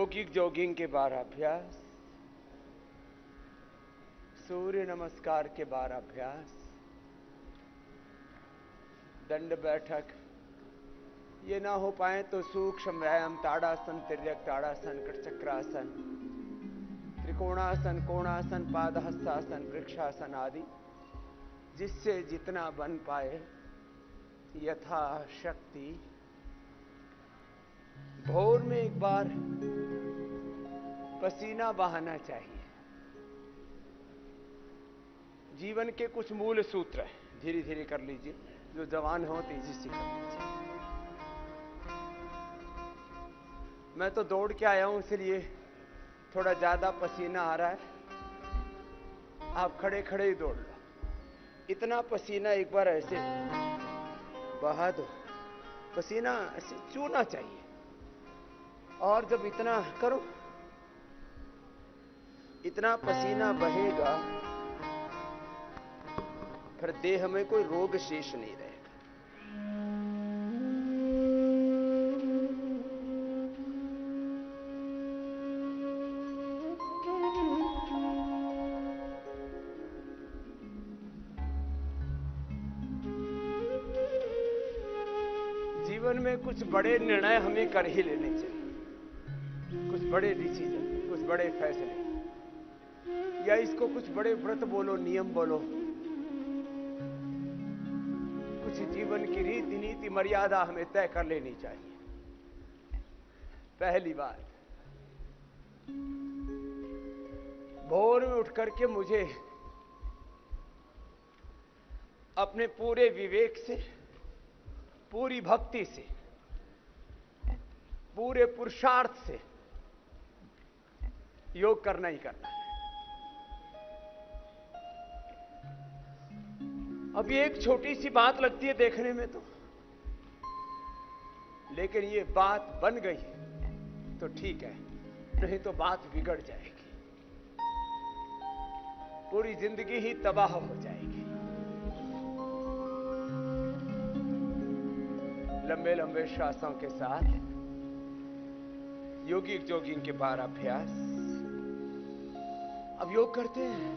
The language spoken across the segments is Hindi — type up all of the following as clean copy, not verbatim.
यौगिक जॉगिंग के 12 अभ्यास, सूर्य नमस्कार के 12 अभ्यास, दंड बैठक, ये ना हो पाए तो सूक्ष्म व्यायाम ताड़ासन, तिर्यक ताड़ासन, कटचक्रासन, त्रिकोणासन, कोणासन, पादहस्तासन, वृक्षासन आदि, जिससे जितना बन पाए यथाशक्ति भोर में एक बार पसीना बहाना चाहिए। जीवन के कुछ मूल सूत्र हैं, धीरे धीरे कर लीजिए। जो जवान हो तेजी से कर लीजिए। मैं तो दौड़ के आया हूं, इसलिए थोड़ा ज्यादा पसीना आ रहा है। आप खड़े खड़े ही दौड़ लो। इतना पसीना एक बार ऐसे बहा दो, पसीना ऐसे चूना चाहिए। और जब इतना करो, इतना पसीना बहेगा, फिर देह में कोई रोग शेष नहीं रहेगा। जीवन में कुछ बड़े निर्णय हमें कर ही लेने चाहिए, कुछ बड़े डिसीजन, कुछ बड़े फैसले, या इसको कुछ बड़े व्रत बोलो, नियम बोलो। कुछ जीवन की रीति नीति मर्यादा हमें तय कर लेनी चाहिए। पहली बात, भोर में उठ करके मुझे अपने पूरे विवेक से, पूरी भक्ति से, पूरे पुरुषार्थ से योग करना ही करना है। अब ये एक छोटी सी बात लगती है देखने में तो, लेकिन ये बात बन गई तो ठीक है, नहीं तो बात बिगड़ जाएगी, पूरी जिंदगी ही तबाह हो जाएगी। लंबे लंबे श्वासों के साथ यौगिक जॉगिंग के 12 अभ्यास। अब योग करते हैं,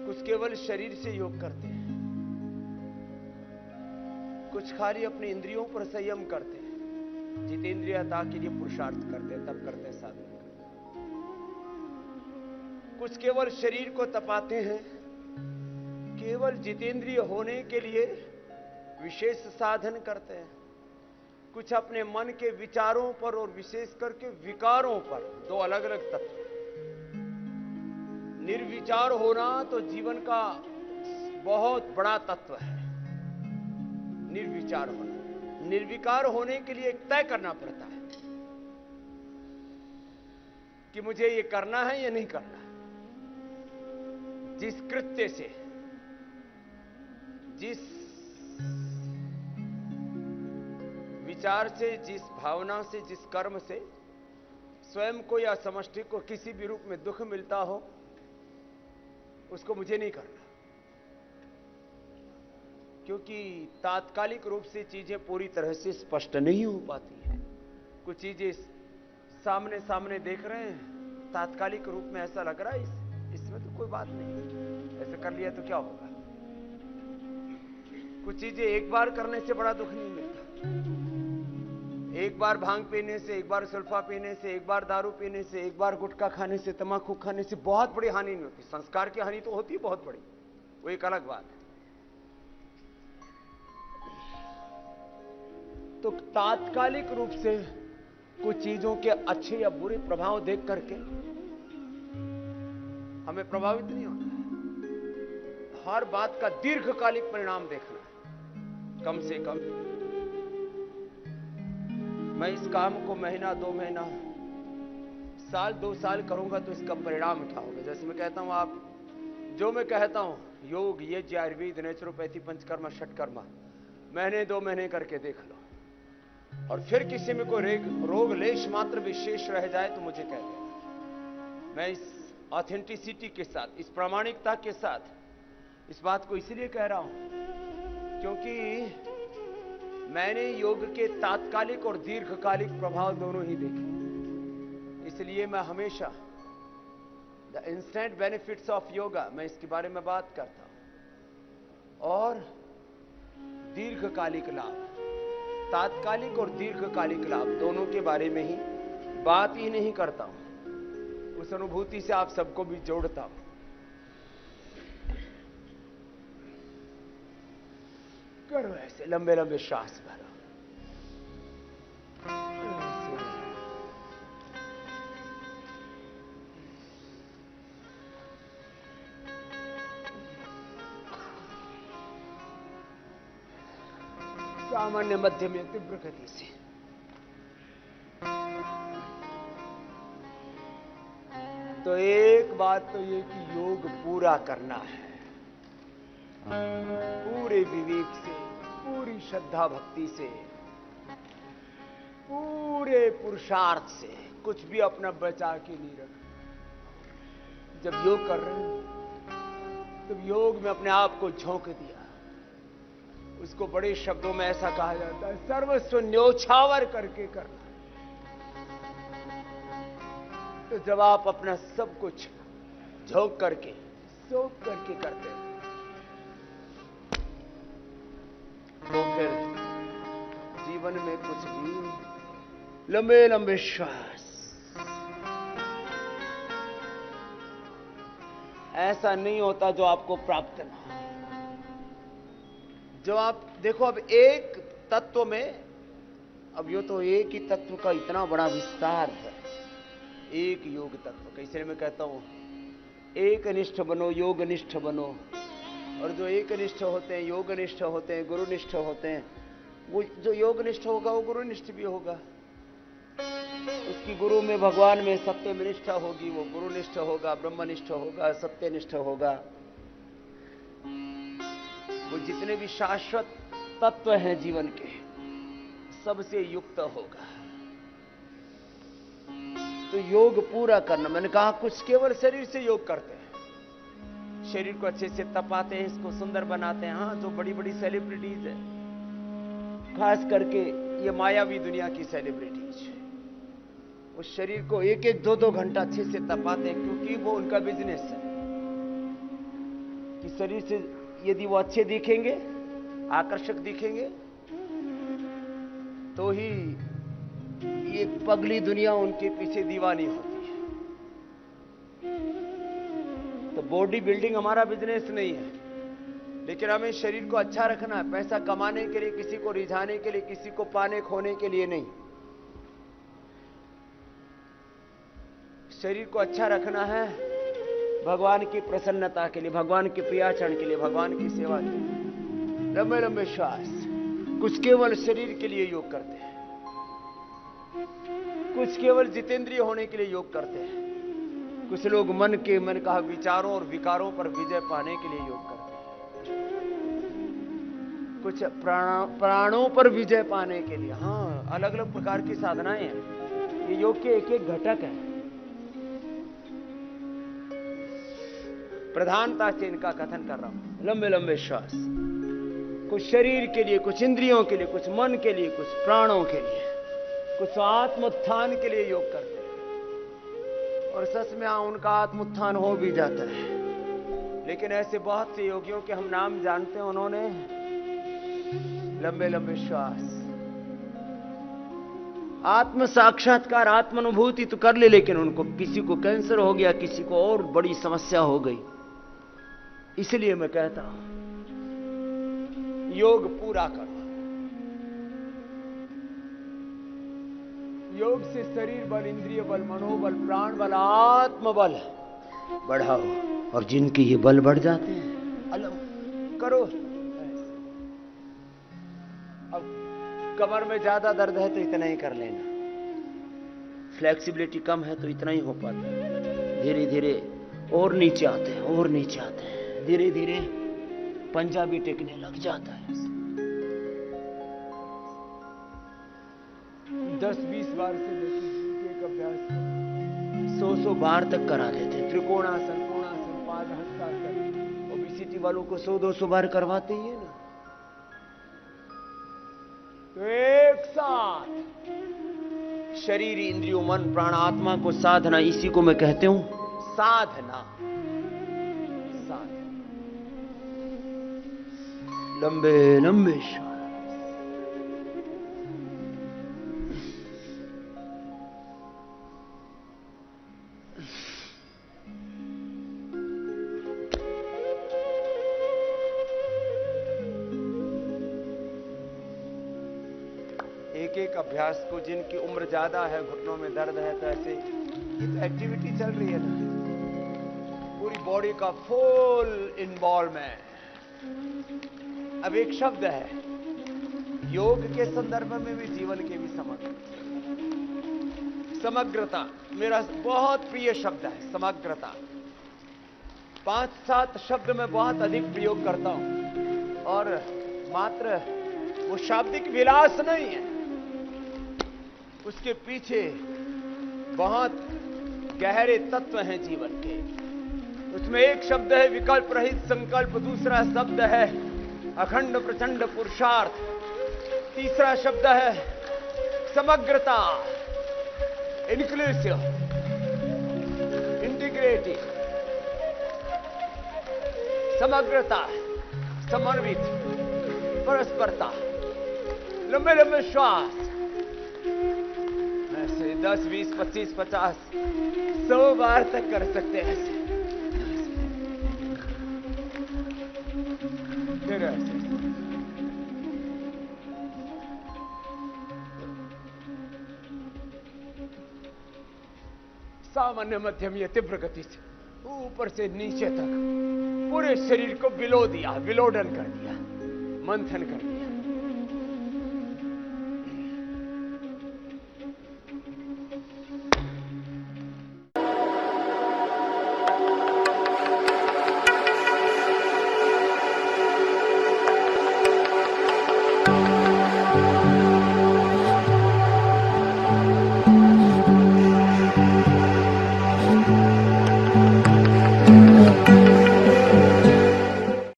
कुछ केवल शरीर से योग करते हैं, कुछ खाली अपनी इंद्रियों पर संयम करते हैं, जितेंद्रियता के लिए पुरुषार्थ करते हैं, तब करते हैं, साधन करते हैं। कुछ केवल शरीर को तपाते हैं, केवल जितेंद्रिय होने के लिए विशेष साधन करते हैं। कुछ अपने मन के विचारों पर और विशेष करके विकारों पर, दो अलग अलग तत्व। निर्विचार होना तो जीवन का बहुत बड़ा तत्व है। निर्विचार होना, निर्विकार होने के लिए तय करना पड़ता है कि मुझे ये करना है या नहीं करना है। जिस कृत्य से, जिस विचार से, जिस भावना से, जिस कर्म से स्वयं को या समष्टि को किसी भी रूप में दुख मिलता हो, उसको मुझे नहीं करना। क्योंकि तात्कालिक रूप से चीजें पूरी तरह से स्पष्ट नहीं हो पाती हैं। कुछ चीजें सामने सामने देख रहे हैं, तात्कालिक रूप में ऐसा लग रहा है इसमें तो कोई बात नहीं, ऐसे कर लिया तो क्या होगा। कुछ चीजें एक बार करने से बड़ा दुख नहीं मिलता। एक बार भांग पीने से, एक बार सुल्फा पीने से, एक बार दारू पीने से, एक बार गुटखा खाने से, तम्बाकू खाने से बहुत बड़ी हानि नहीं होती। संस्कार की हानि तो होती है बहुत बड़ी, वो एक अलग बात है। तो तात्कालिक रूप से कुछ चीजों के अच्छे या बुरे प्रभाव देख करके हमें प्रभावित नहीं होना है। हर बात का दीर्घकालिक परिणाम देखना है। कम से कम मैं इस काम को महीना, 2 महीना, साल, 2 साल करूंगा तो इसका परिणाम क्या होगा। जैसे मैं कहता हूं, आप जो मैं कहता हूं, योग, यज्ञ, आयुर्वेद, नेचुरोपैथी, पंचकर्मा, षटकर्मा, महीने 2 महीने करके देख लो, और फिर किसी में कोई रोग लेश मात्र विशेष रह जाए तो मुझे कह देना। मैं इस ऑथेंटिसिटी के साथ, इस प्रामाणिकता के साथ इस बात को इसलिए कह रहा हूं क्योंकि मैंने योग के तात्कालिक और दीर्घकालिक प्रभाव दोनों ही देखे। इसलिए मैं हमेशा the instant benefits of yoga, मैं इसके बारे में बात करता हूं, और दीर्घकालिक लाभ, तात्कालिक और दीर्घकालिक लाभ दोनों के बारे में ही बात ही नहीं करता हूं। उस अनुभूति से आप सबको भी जोड़ता हूं। करो ऐसे, लंबे लंबे श्वास भरो। सामान्य मध्यम या तीव्र गति से। तो एक बात तो ये कि योग पूरा करना है, पूरे विवेक से, पूरी श्रद्धा भक्ति से, पूरे पुरुषार्थ से, कुछ भी अपना बचा के नहीं रखना। जब योग कर रहे हैं तब योग में अपने आप को झोंक दिया। उसको बड़े शब्दों में ऐसा कहा जाता है, सर्वस्व न्योछावर करके करना। तो जब आप अपना सब कुछ झोंक करके, सोख करके करते हैं, तो फिर जीवन में कुछ भी, लंबे लंबे श्वास, ऐसा नहीं होता जो आपको प्राप्त ना हो। जो आप देखो, अब एक तत्व में, अब यो तो एक ही तत्व का इतना बड़ा विस्तार है, एक योग तत्व। कैसे मैं कहता हूं, एक निष्ठ बनो, योग निष्ठ बनो। और जो एक निष्ठ होते हैं, योग निष्ठ होते हैं, गुरु निष्ठ होते हैं, वो जो योग निष्ठ होगा वो गुरु निष्ठ भी होगा। उसकी गुरु में, भगवान में सत्य में निष्ठा होगी, वो गुरु निष्ठ होगा, ब्रह्मनिष्ठ होगा, सत्यनिष्ठ होगा। वो जितने भी शाश्वत तत्व हैं जीवन के, सबसे युक्त होगा। तो योग पूरा करना, मैंने कहा कुछ केवल शरीर से योग करते हैं, शरीर को अच्छे से तपाते हैं, इसको सुंदर बनाते हैं। हाँ, जो बड़ी बड़ी सेलिब्रिटीज है, खास करके ये मायावी दुनिया की सेलिब्रिटीज, उस शरीर को एक एक दो दो घंटा अच्छे से तपाते हैं, क्योंकि वो उनका बिजनेस है कि शरीर से यदि वो अच्छे दिखेंगे, आकर्षक दिखेंगे, तो ही ये पगली दुनिया उनके पीछे दीवानी होती है। तो बॉडी बिल्डिंग हमारा बिजनेस नहीं है, लेकिन हमें शरीर को अच्छा रखना है, पैसा कमाने के लिए, किसी को रिझाने के लिए, किसी को पाने खोने के लिए नहीं। शरीर को अच्छा रखना है भगवान की प्रसन्नता के लिए, भगवान के प्रियाचरण के लिए, भगवान की सेवा के लिए। लंबे लंबे श्वास। कुछ केवल शरीर के लिए योग करते हैं, कुछ केवल जितेंद्रिय होने के लिए योग करते हैं, कुछ लोग मन कहा विचारों और विकारों पर विजय पाने के लिए योग करते हैं, कुछ प्राणों पर विजय पाने के लिए। हाँ, अलग अलग प्रकार की साधनाएं हैं, ये योग के एक एक घटक हैं। प्रधानता से इनका कथन कर रहा हूं। लंबे लंबे श्वास। कुछ शरीर के लिए, कुछ इंद्रियों के लिए, कुछ मन के लिए, कुछ प्राणों के लिए, कुछ आत्मोत्थान के लिए योग करते हैं। और सच में उनका आत्मोत्थान हो भी जाता है। लेकिन ऐसे बहुत से योगियों के हम नाम जानते हैं, उन्होंने लंबे लंबे श्वास, आत्म साक्षात्कार, आत्मानुभूति तो कर ले, लेकिन उनको किसी को कैंसर हो गया, किसी को और बड़ी समस्या हो गई। इसलिए मैं कहता हूं, योग पूरा करो। योग से शरीर बल, इंद्रिय बल, मनोबल, प्राण बल, आत्मबल बढ़ाओ। और जिनके ये बल बढ़ जाते हैं, अलग करो। अब कमर में ज्यादा दर्द है तो इतना ही कर लेना, फ्लेक्सिबिलिटी कम है तो इतना ही हो पाता है। धीरे धीरे और नीचे आते हैं, और नीचे आते हैं, धीरे धीरे पंजा भी टेकने लग जाता है। 10-20 बार से लेकर एक अभ्यास 100 बार तक करा लेते हैं। त्रिकोणासन, कोणासन, पाद हस्तासन। ओबेसिटी वालों को 100-200 बार करवाते ही है ना। तो एक साथ शरीर, इंद्रियों, मन, प्राण, आत्मा को साधना, इसी को मैं कहते हूं साधना। साधना। लंबे लंबे श्वास। एक एक अभ्यास को, जिनकी उम्र ज्यादा है, घुटनों में दर्द है, तो ऐसे ये तो एक्टिविटी चल रही है ना, पूरी बॉडी का फुल इन्वॉल्वमेंट। अब एक शब्द है योग के संदर्भ में भी, जीवन के भी, समग्रता मेरा बहुत प्रिय शब्द है। समग्रता 5-7 शब्द मैं बहुत अधिक प्रयोग करता हूं, और मात्र वो शाब्दिक विलास नहीं है, उसके पीछे बहुत गहरे तत्व हैं जीवन के। उसमें एक शब्द है विकल्प रहित संकल्प, दूसरा शब्द है अखंड प्रचंड पुरुषार्थ, तीसरा शब्द है समग्रता, इंक्लूसिव, इंटीग्रेटिव। समग्रता, समन्वित, परस्परता, लंबे लंबे श्वास, ऐसे 10, 20, 25, 50, 100 बार तक कर सकते हैं ऐसे। फिर ऐसे सामान्य, मध्यम या तीव्र गति से ऊपर से नीचे तक पूरे शरीर को बिलो दिया, विलोडन कर दिया, मंथन कर दिया।